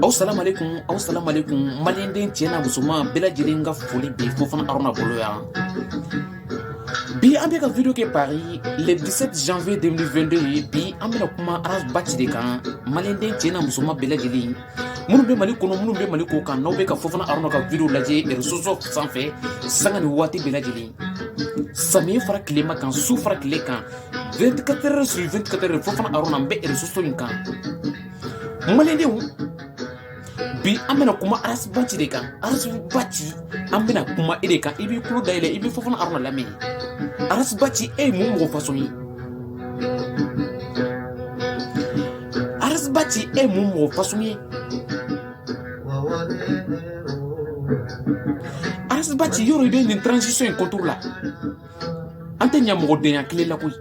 Assalamu alaikum maliyɛnden cɛ n'a musoman bɛɛ lajɛlen ka foli bi Fofana Aruna bolo yan. Bi an bɛ ka video kɛ Paris le 17 janvier 2022 ye. Bi an bɛna kuma Arasbachi de kan. Maliyɛnden cɛ n'a musoman bɛɛ lajɛlen minnu bɛ Mali kɔnɔ minnu bɛ Mali kɔ kan n'aw bɛ ka Fofana Aruna ka video lajɛ réseaux sociaux sanfɛ sanga ni waati bɛɛ lajɛlen. Samiya fara tilema kan su fara tile kan 24 heures sur 24 heures Fofana Aruna n bɛ réseaux sociaux in kan. Maliyɛndenw bi an bɛna kuma Arasbachi de kan. Arasbachi an bɛna kuma e de kan. I b'i kulo dayɛlɛ i bɛ Fofana Aruna lamɛn. Arasbachi e ye mun mɔgɔ façon ye? Arasbachi e ye mun mɔgɔ façon ye? Arasbachi yɔrɔ i bɛ nin transition in contour la. An tɛ ɲɛ mɔgɔdenya kelen la koyi.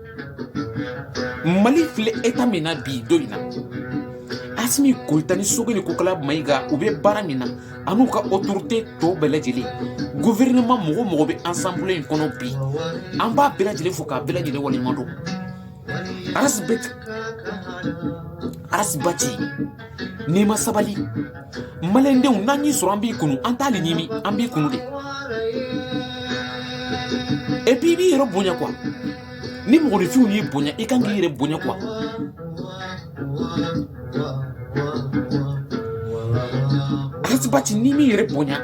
Mali filɛ état min na bi don in na. Asimi Goïta ni Sogeni Kokala Maïga u bɛ baara min na an'u ka autorité tɔw bɛɛ lajɛlen gouvernement mɔgɔ bɛ ensemble in kɔnɔ bi an b'a bɛɛ lajɛlen fo k'a bɛɛ lajɛlen waleɲuman dɔn. Arasbachi n'i ma sabali maliyɛndenw n'an y'i sɔrɔ an b'i kunu an t'ale ɲimi an b'i kunu de. Et puis i b'i yɛrɛ bonya quoi ni mɔgɔninfinw y'i bonya i kan k'i yɛrɛ bonya quoi. Arasbachi ni mi yɛrɛ bonya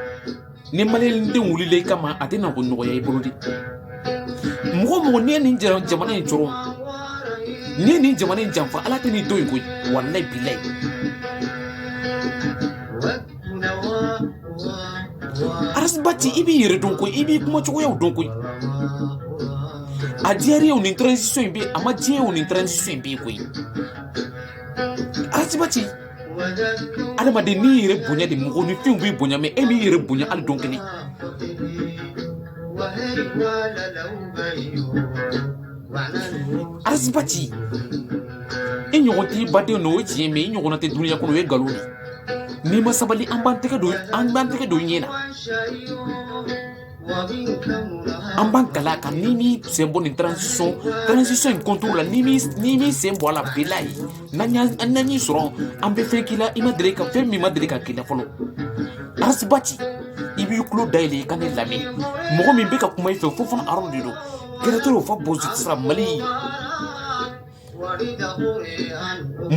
ni maliyɛndenw wulila i kama a tɛ na ko nɔgɔya i bolo de. Mɔgɔ n'i ye nin jamana in cɔrɔ n'i ye nin jamana in janfa ala tɛ nin to yen koyi walayi bilayi. Arasbachi i b'i yɛrɛ dɔn koyi i b'i kumacogoyaw dɔn koyi. A diyara ye nin transition in bɛ yen a ma diya ye nin transition in bɛ yen koyi. Arasbachi adamaden n'i yɛrɛ bonya de mɔgɔninfinw b'i bonya mɛ e m'i yɛrɛ bonya hali don kelen. Arasbachi i ɲɔgɔn t'i baden no o ye tiɲɛ mɛ i ɲɔgɔnna tɛ duniya kɔnɔ o ye nkalon de. N'i ma sabali an b'an tɛgɛ don ɲɛ na. An b'an kala kan n'i m'i sen bɔ nin transition in contour la n'i m'i sen bɔ a la bilayi n'an y'i sɔrɔ an bɛ fɛn k'i la i ma deli ka fɛn min ma deli ka k'i la fɔlɔ. Arasbachi i b'i kulo dayɛlɛ i ka ne lamɛn mɔgɔ min bɛ ka kuma i fɛ Fofana Aruna de don gɛrɛtɛrɛ fa bɔnsi sira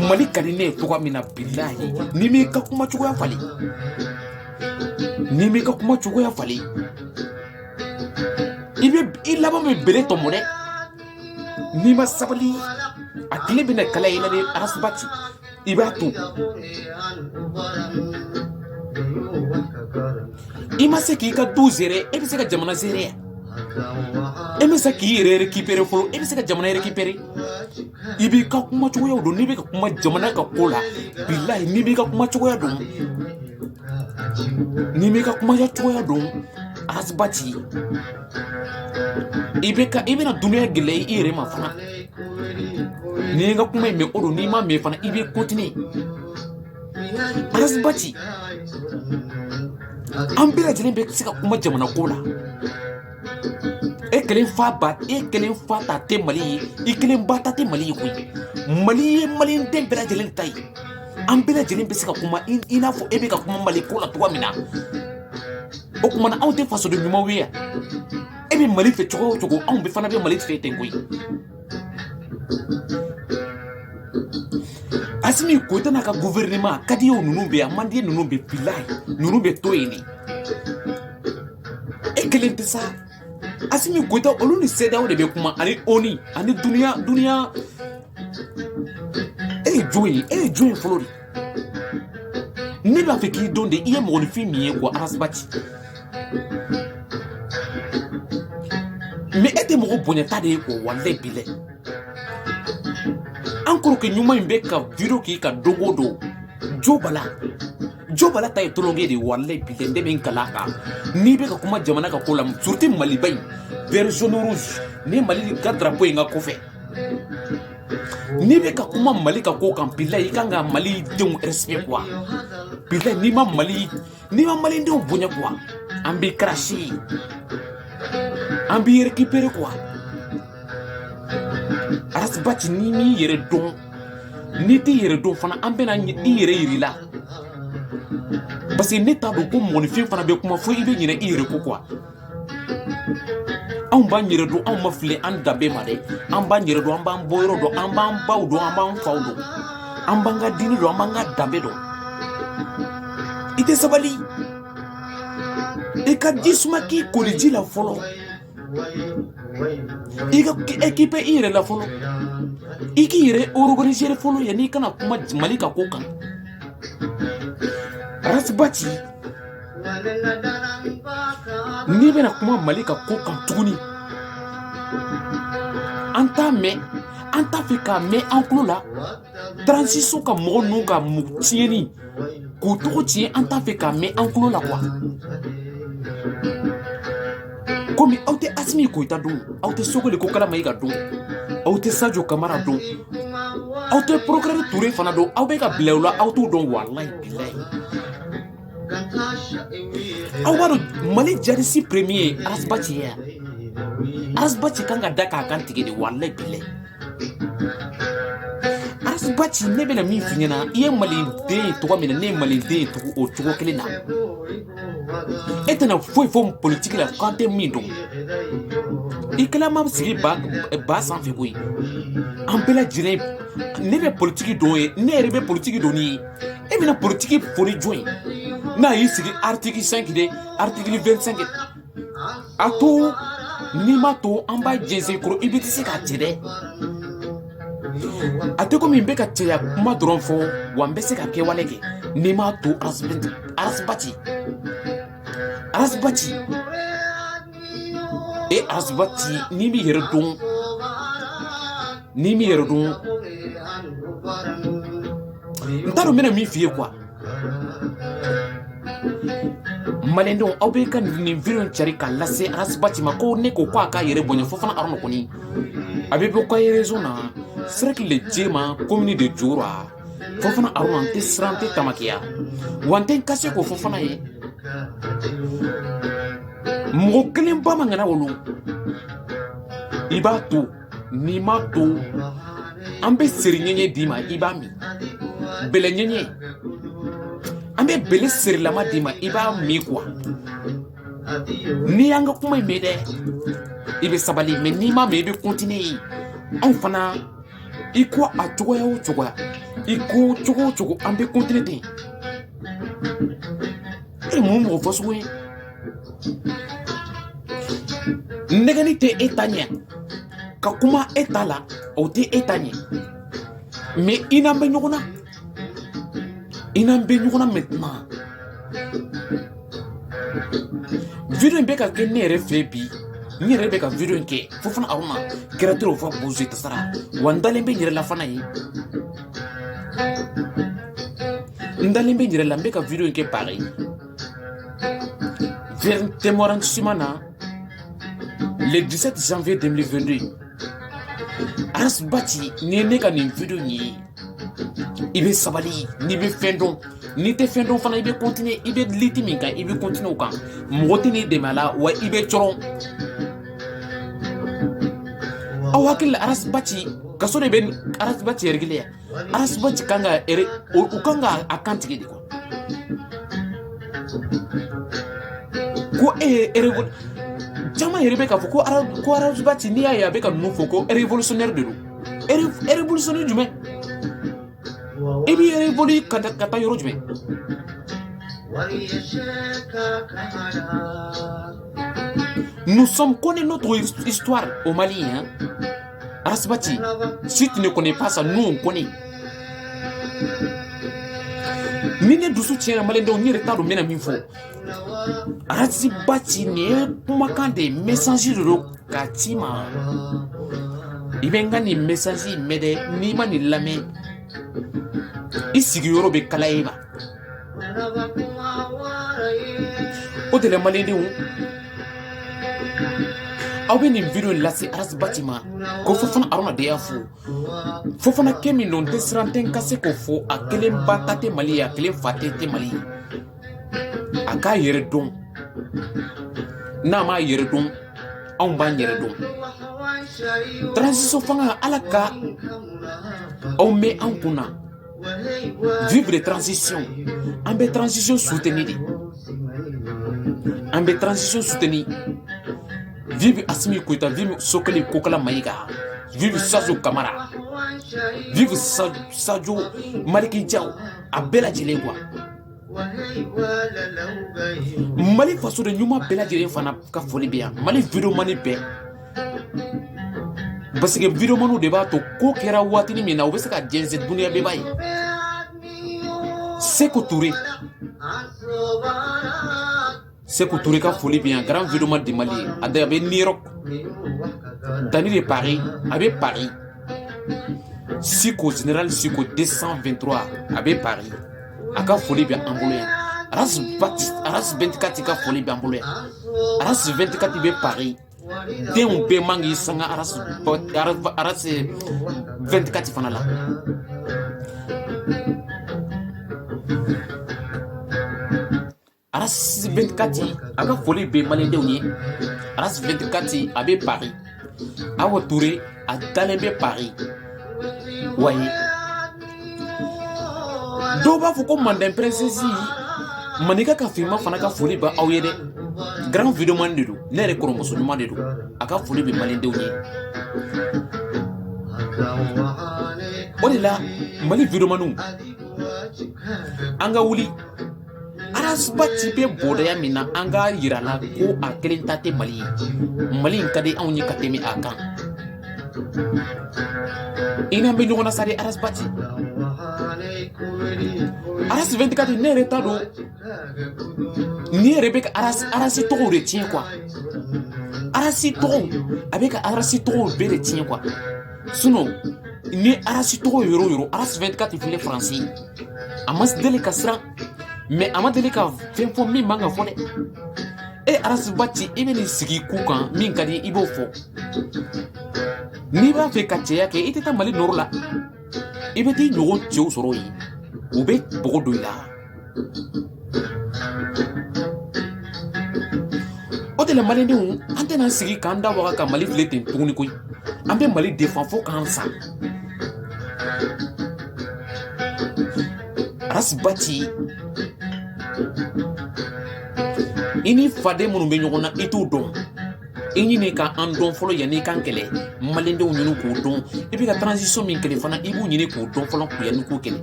Mali ka di ne ye cogoya min na bilayi n'i m'i ka kuma cogoya falen i laban bɛ bere tɔmɔ dɛ. N'i ma sabali a tile bɛna kala i la de Arasbachi i b'a to. I ma se k'i ka du zere e bɛ se ka jamana zere ya? E bɛ se k'i yɛrɛ récupérer fɔlɔ e bɛ se ka jamana récupérer? I b'i ka kuma cogoyaw dɔn n'i bɛ ka kuma jamana ka ko la bilayi n'i b'i ka kuma cogoya dɔn Arasbachi i bɛna duniya gɛlɛya i yɛrɛ ma fana. N'i ye n ka kuma in mɛn o don n'i ma mɛn fana i bɛ continuer. Arasbachi an bɛɛ lajɛlen bɛ se ka kuma jamana ko la. E kelen fa ta tɛ Mali ye i kelen ba ta tɛ Mali ye koyi. Mali ye maliyɛnden bɛɛ lajɛlen ta ye. An bɛɛ lajɛlen bɛ se ka kuma i n'a fɔ e bɛ ka kuma Mali ko la cogoya min na. O kumana anw tɛ fasoden ɲumanw ye yan. E bɛ Mali fɛ cogo o cogo anw fana bɛ Mali fɛ ten koyi. Asimi Goïta n'a ka gouvernement ka di ye ninnu bɛ yan man di ye ninnu bɛ bilayi ninnu bɛ to yen de. E kelen tɛ sa Asimi Goïta olu ni CEDEAO de bɛ kuma ani ONU ani duniya e ye jɔn ye fɔlɔ de. Ne b'a fɛ k'i dɔn de i ye mɔgɔninfin min ye quoi Arasbachi. Mais e tɛ mɔgɔ bonyata de ye quoi walayi bilayi. An kɔrɔkɛ ɲuman in bɛ ka video k'i ka don o don Jo Bala ta ye tolonge de walayi bilayi ne bɛ n kala a kan. N'i bɛ ka kuma jamana ka ko la surtout Maliba in vert jaune rouge ni Mali ka drapeau in ka kɔfɛ. N'i bɛ ka kuma Mali ka ko kan bilayi i kan ka Malidenw respect quoi. Bilayi n'i ma Malidenw bonya quoi an b'i cracher an b'i récupérer quoi. Arasbati ni mi yere don ni ti yere don fana an bena i yere yirila parce que ne t'a dɔn ko mɔgɔninfin fana bɛ kuma fo i bɛ ɲinɛ i yɛrɛ ko quoi anw b'an yɛrɛ dɔn anw ma fili an danbe ma dɛ an b'an yɛrɛ dɔn an b'an bɔyɔrɔ dɔn an b'an baw dɔn an b'an faw dɔn an b'an ka diini dɔn an b'an ka danbe dɔn i tɛ sabali i ka ji suma k'i koli ji la fɔlɔ i ka équipe i yɛrɛ la fɔlɔ i k'i yɛrɛ organiser fɔlɔ yanni i kana kuma Mali ka ko kan Arasbati n'i bɛna kuma Mali ka ko kan tuguni an t'a mɛn an t'a fɛ k'a mɛn an tulo la transition ka mɔgɔ ninnu ka tiɲɛni k'u tɔgɔ tiɲɛ an t'a fɛ k'a mɛn an tulo la quoi komi aw tɛ Asimi Goyita dɔn aw tɛ Sogoli Kokala Mayiga dɔn aw tɛ Sadio Kamara dɔn aw tɛ Procureur Touré fana dɔn aw bɛ ka bila o la aw t'o dɔn walayi bilayi aw b'a dɔn Mali jadisi premier Arasbati ye yan Arasbati kan ka da k'a kan tigɛ de walayi bilayi Arasbati ne bɛna min f'i ɲɛna i ye Maliden ye tɔgɔ min na ne ye Maliden ye o cogo kelen na e tɛna foyi fɔ politique la k'an tɛ min dɔn i kɛlen ma sigi ba sanfɛ koyi an bɛɛ lajɛlen ne bɛ politique dɔn ye ne yɛrɛ bɛ politique dɔn ni ye e bɛna politique foni jɔn ye n'a y'i sigi article 5 de article 25 a to n'i ma to an b'a jɛnsɛn kɔrɔ i bɛ tɛ se k'a cɛ dɛ a tɛ komi n bɛ ka cɛya kuma dɔrɔn fɔ wa n bɛ se ka kɛwale kɛ n'i ma to Arasbati Arasbati Arasbati n'i b'i yɛrɛ dɔn n t'a dɔn n bɛna min f'i ye quoi Maliyɛndenw aw bɛ ka nin video in cari k'a lase Arasbati ma ko ne ko k'a k'a yɛrɛ bonya fo fana Aruna kɔni a bɛ bɔ k'a réseau na cercle de Djema commune de Djura fo fana Aruna n tɛ siran n tɛ tamakiya wa n tɛ n kase k'o fɔ fana ye mɔgɔ kelen ba man kana wolo i b'a to n'i ma to an bɛ seri ɲɛɲɛ d'i ma i b'a min bɛlɛ ɲɛɲɛ an bɛ bɛlɛ serilama d'i ma i b'a min quoi n'i y'an ka kuma in mɛn dɛ i bɛ sabali mais n'i ma mɛn i bɛ continuer anw fana i ko a cogoya o cogoya i ko cogo o cogo an bɛ continuer ten e mun mɔgɔ fɔ sugu ye nɛgɛni tɛ e ta ɲɛ ka kuma e ta la o tɛ e ta ɲɛ mais i n'an bɛ ɲɔgɔn na maintenant video in bɛ ka kɛ ne yɛrɛ fɛ bi n yɛrɛ bɛ ka video in kɛ fo fana Aruna créateur fa bozo tasara wa n dalen bɛ n yɛrɛ la fana ye n bɛ ka video in kɛ pareil vers témoignage na le 17 janvier 2022 Arasbati ni ne ka nin video ye i bɛ sabali n'i bɛ fɛn dɔn n'i tɛ fɛn dɔn fana i bɛ continuer i bɛ liti min kan i bɛ continuer o kan mɔgɔ tɛ n'i dɛmɛ a la wa i bɛ cɔrɔn aw hakili la Arasbati kaso de bɛ Arasbati yɛrɛ kelen ya Arasbati kan ka u kan ka a kan tigɛ de quoi ko caman yɛrɛ bɛ k'a fɔ ko Arasbati n'i y'a ye a bɛ ka ninnu fɔ ko révolutionnaire de don révolutionnaire jumɛn i b'i révolu ka taa yɔrɔ jumɛn nous sommes connus notre histoire au Mali hein Arasbati si tu ne connais pas ça nous on connaît ni ne dusu tiɲɛna Maliyɛndenw n yɛrɛ t'a dɔn n bɛna min fɔ Arasbati nin ye kumakan de message de don k'a ci ma i bɛ n ka nin message mɛn dɛ n'i ma nin lamɛn i sigiyɔrɔ bɛ kala e ma o de la Maliyɛndenw aw bɛ nin video lase Arasbati ma ko fo fana Aruna de y'a fɔ fo fana kɛ min don n tɛ siran tɛ n ka se k'o fɔ a kelen ba ta tɛ Mali ye a kelen fa tɛ Mali ye a k'a yɛrɛ dɔn n'a m'a yɛrɛ dɔn anw b'an yɛrɛ dɔn transition fanga alaka on met en kuna vivre les transitions en be transition soutenir en be transition soutenir vive Assimi Goïta, vive Sokoli Kokala Maïga, vive Sadio Kamara, vive Sadio Maliki Diaw, a Bella Djilegwa. Mali façon de Numa Bella Djilegwa fana ka foli bien. Mali vidéo mani be. Parce que vidéo manu débat to ko kera watini mina o be se ka jenze dunia be bay. Sékou Touré. Sékou Touré ka foli bien grand vidéo man de Mali ada be Nirok Dani de Paris avec Paris Siko général Siko 223 avec Paris aka foli bien angolais Aras 24 ka foli bien angolais Aras 24 be Paris de on be mangi sanga Aras 24 fana la Aras 24 aga foli be malende oni Aras 24 abe Paris Awa Touré a dalembe Paris waye doba foko mandem princesse manika ka filma fana ka foli ba awede grand vidéo man dedu nere kromoso nyuma dedu aga foli be malende oni odila mali vidéo manu anga wuli Aras bati be bodaya mina anga yirala ko a kelentate Mali Mali kade awni katemi akan ina be nyona sare Aras bati Aras 24 ne retado ni Rebecca Aras to retient quoi Aras to avec Aras to be retient quoi sinon ni Aras to euro Aras 24 file français amas dele kasra mais amadeli ka fɛn fɔ min man ka fɔ dɛ Aras bati i bɛ nin sigi ku kan min ka di i b'o fɔ n'i b'a fɛ ka cɛya kɛ i tɛ taa Mali nɔrɔ la i bɛ t'i ɲɔgɔn cɛw sɔrɔ yen u bɛ bɔgɔ don i la o de la maliyɛndenw an tɛna sigi k'an da waga ka Mali filɛ ten tuguni koyi an bɛ Mali défend fo k'an sa Aras bati ini fade munu be ɲɔgɔn na i t'o dɔn i ɲini ka an dɔn fɔlɔ yanni kan kɛlɛ maliyɛndenw ɲini k'o dɔn i bɛ ka transition min kɛlɛ fana i b'u ɲini k'o dɔn fɔlɔ yanni k'o kɛlɛ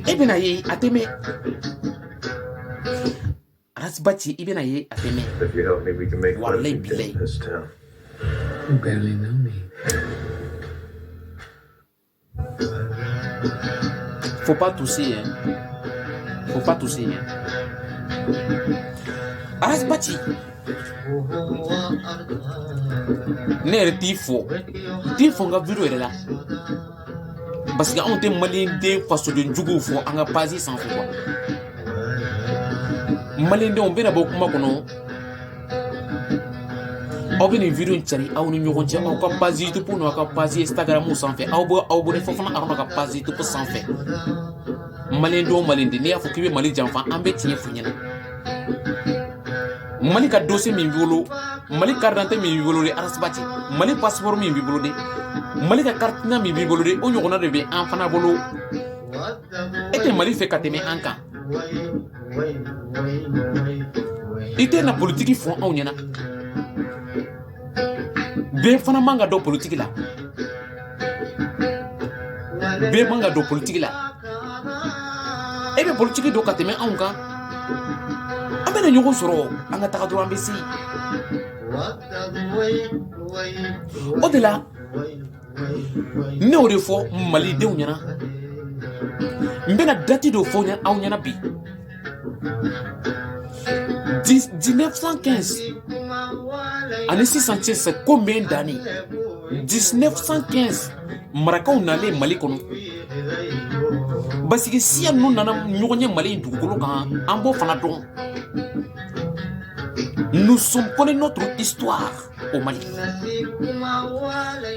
i bɛna ye a tɛ mɛn Aras bati i bɛna ye a tɛ mɛn walayi bilayi You barely know me. Faut pas tousser, hein. Faut pas tousser, hein. Aras bati. Nere tifo nga vidéo est là. Parce que on te malien de façon de njugu fo anga pasi sans quoi. Malien de on bena beaucoup makono. Aw bɛ nin video in cari aw ni ɲɔgɔn cɛ aw ka page YouTube n'aw ka page Instagram sanfɛ aw bɛ ne fɔ fana aw ka page YouTube sanfɛ maliyɛndenw maliyɛnden n'i y'a fɔ k'i bɛ Mali janfa an bɛ tiɲɛ f'i ɲɛna Mali ka dossier min b'i bolo Mali carte d'identité min b'i bolo de Aras bati Mali passeport min b'i bolo de Mali ka carte d'identité min b'i bolo de o ɲɔgɔnna de bɛ an fana bolo e tɛ Mali fɛ ka tɛmɛ an kan i tɛ na politique fɔ anw ɲɛna bɛɛ fana man ka dɔn politique la bɛɛ man ka dɔn politique la e bɛ politique dɔn ka tɛmɛ anw kan an bɛna ɲɔgɔn sɔrɔ an ka taga dɔrɔn an bɛ se o de la ne y'o de fɔ malidenw ɲɛna n bɛna date dɔ fɔ aw ɲɛna bi 1915 ani sisan cɛ c'est combien d'années 1915 marakaw nalen Mali kɔnɔ parce que siya ninnu nana ɲɔgɔn ye Mali dugukolo kan an b'o fana dɔn nous sommes connus notre histoire au Mali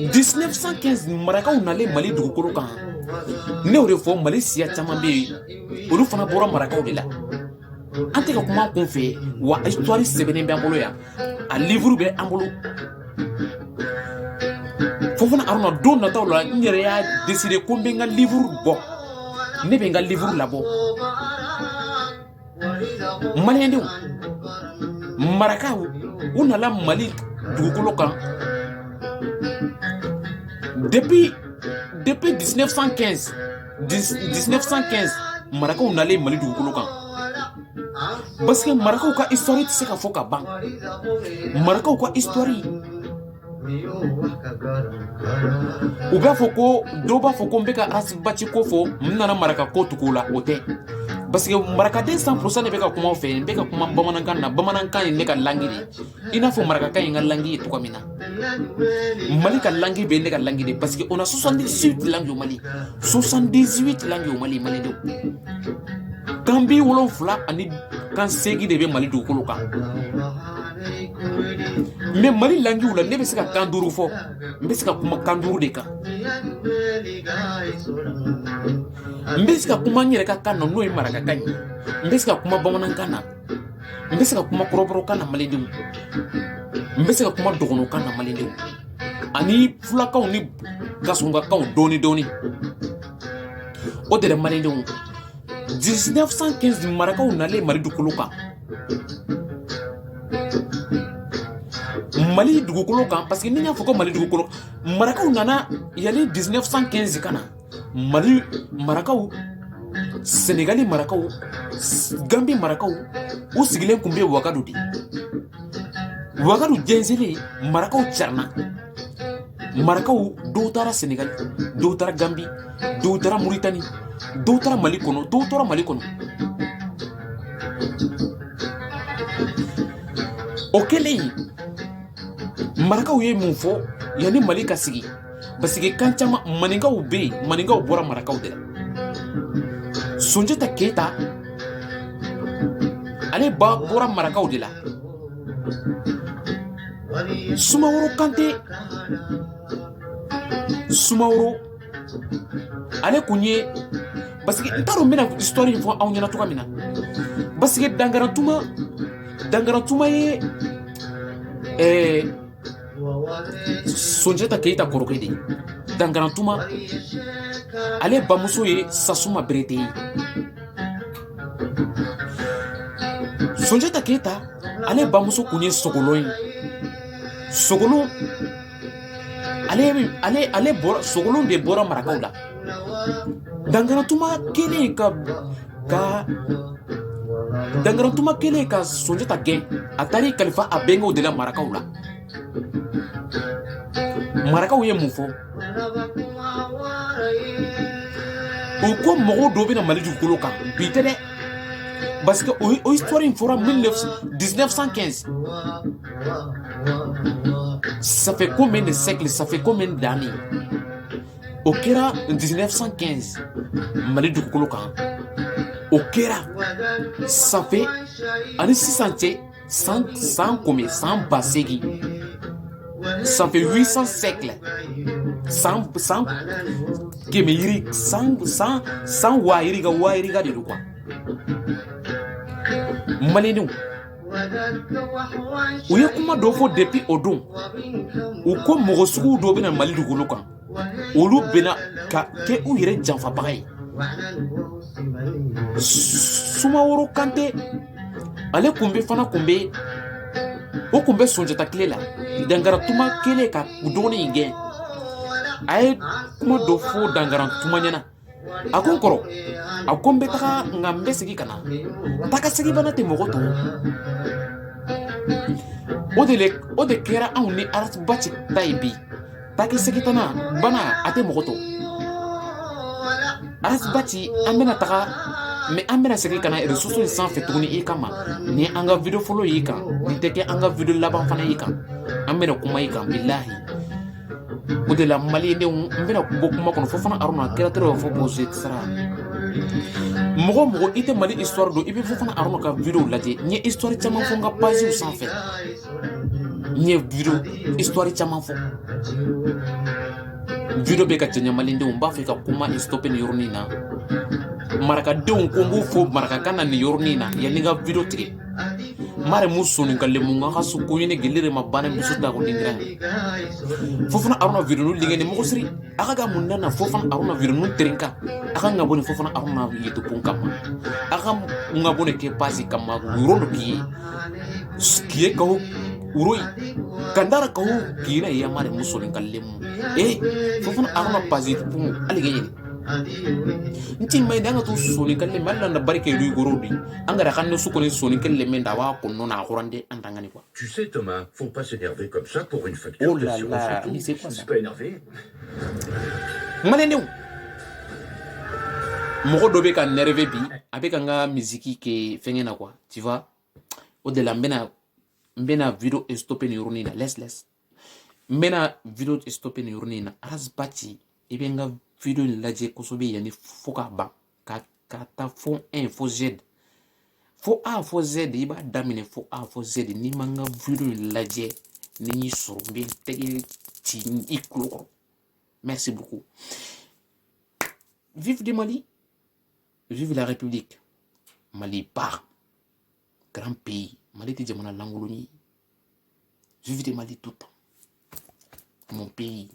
1915 marakaw nalen Mali dugukolo kan ne y'o de fɔ Mali siya caman bɛ yen olu fana bɔra marakaw de la an tɛ ka kuma kun fɛ wa histoire sɛbɛnnen bɛ an bolo yan a livre bɛ an bolo Fofana Aruna don nataw la n yɛrɛ y'a décidé ko n bɛ n ka livre bɔ ne bɛ n ka livre labɔ maliyɛndenw marakaw u nana Mali dugukolo kan depuis 1915 marakaw nalen Mali dugukolo kan parce que marakaw ka histoire tɛ se ka fɔ ka ban marakaw ka histoire u b'a fɔ ko dɔw b'a fɔ ko n bɛ ka Arasibaci ko fɔ n nana maraka ko tugu la o tɛ parce que marakaden 100% de bɛ ka kuma aw fɛ n bɛ ka kuma bamanankan na bamanankan ye ne ka langue de i n'a fɔ marakakan ye n ka langue ye cogo min na Mali ka langue bɛ ne ka langue de parce que on a 78 langues au Mali 78 langues au Mali malidenw kan bi 7 ani kan 8 de bɛ Mali dugukolo kan mais Mali langue la ne bɛ se ka kan 5 fɔ n bɛ se ka kuma kan 5 de kan n bɛ se ka kuma n yɛrɛ ka kan na n'o ye marakakan ye n bɛ se ka kuma bamanankan na n bɛ se ka kuma kɔrɔbɔrɔkan na malidenw n bɛ se ka kuma dɔgɔnɔkan na malidenw ani fulakaw ni gasungakanw dɔɔni o de la malidenw 1915 marakaw nalen Mali dugukolo kan Mali dugukolo kan parce que ni y'a fɔ ko Mali dugukolo marakaw nana yani 1915 kana Mali marakaw Sénégali marakaw Gambie marakaw u sigilen kun bɛ Wagadu de Wagadu jɛnsɛnlen marakaw carina marakaw dɔw taara Sénégal dɔw taara Gambie dɔw taara Mauritanie dɔw taara Mali kɔnɔ dɔw tora Mali kɔnɔ o kɛlen marakaw ye mun fɔ yani Mali ka sigi parce que kan caman maninkaw bɛ yen maninkaw bɔra marakaw de la Sunjata Keita ale bɔra marakaw de la Sumaworo Kante Sumaworo ale kun ye parce que n t'a dɔn n bɛna histoire in fɔ aw ɲɛna cogoya min na parce que Dangarantuma ye Sunjata Keita kɔrɔkɛ de ye Dangarantuma ale bamuso ye Sasuma Berete ye Sunjata Keita ale bamuso kun ye Sogolon ye Sogolon ale bɔra Sogolon de bɔra marakaw la Dangarantuma kelen ka Sunjata gɛn a taara kalifa a bɛnkɛw de la marakaw la marakaw ye mun fɔ u ko mɔgɔw dɔw bɛna Mali dugukolo kan bi tɛ dɛ parce que o histoire in fɔra 1915 ça fait combien de siècles ça fait combien d'années o kɛra 1915 Mali dugukolo kan o kɛra ça fait ani sisan cɛ san combien 100,000 ça fait 800 siècles 100 kɛmɛ yiri 100 wayiriga de do quoi malidenw u ye kuma dɔ fɔ depuis o don u ko mɔgɔ sugu dɔ bɛna Mali dugukolo kan olu bɛna ka kɛ u yɛrɛ janfabaga ye Sumaworo Kante ale kun bɛ Sunjata tile la Dangarantuma kelen ka dɔgɔnin in gɛn a ye kuma dɔ fɔ Dangarantuma ɲɛna a ko n kɔrɔ a ko n bɛ taga nka n bɛ segin ka na taga segin bana tɛ mɔgɔ tɔw o de kɛra anw ni Arasibaci ta ye bi taki segin bana a tɛ mɔgɔ tɔw Arasibaci an bɛna taga mais an bɛna segin ka na réseaux in sanfɛ tuguni i kama ni an ka video fɔlɔ y'i kan nin tɛ kɛ an ka video laban fana y'i kan an bɛna kuma i kan bilahi o de la malidenw n bɛna bɔ kuma kɔnɔ Fofana Aruna kɛra tɛrɛ fɔ Bozet Sara mɔgɔ i tɛ Mali histoire dɔn i bɛ Fofana Aruna ka video lajɛ n ye histoire caman fɔ n ka page sanfɛ n ye video histoire caman fɔ video bɛ ka janya malidenw n b'a fɛ ka kuma stoppé nin yɔrɔnin na marakadenw ko n b'u fo marakakan na nin yɔrɔnin na yanni n ka video tigɛ mare mu sɔnni ka lemu n ka su ko ɲini gele de ma bana muso ta ko dingira fo fana aruna video nu ligɛ ni mɔgɔ siri a ka mun na fo fana aruna video nu terenka a ka n ka bɔ ni fo fana aruna yetopon kama a ka n ka bɔ ni kɛ basi kama wuro no k'i ye kaho wuro kandara kaho k'i na ya mare mu sɔnni ka lemu fo fana aruna basi pun alige yini nti mai danga tu soni kalle malla na barke du gorodi angara kanne su koni soni kalle men da wa konno na horande andangani quoi. Tu sais Thomas, faut pas s'énerver comme ça pour une facture. Oh là là, mais c'est quoi ça? C'est pas énervé. Malene moko dobe ka nerve bi avec nga musique ke fengena quoi, tu vois? Au de la mbena video stopper ni urunina laisse mbena video stopper ni urunina rasbati ibenga video lajɛ kosɛbɛ yanni fo ka ban ka taa fo 1 fo Z fo A fo Z i b'a daminɛ fo A fo Z n'i ma n ka video lajɛ ni y'i sɔrɔ n bɛ n tɛgɛ ci i kulo kɔrɔ merci beaucoup. Vive du Mali, vive la République. Mali part, grand pays. Mali tɛ jamana lankolon ye. Vive du Mali tout le temps, mon pays.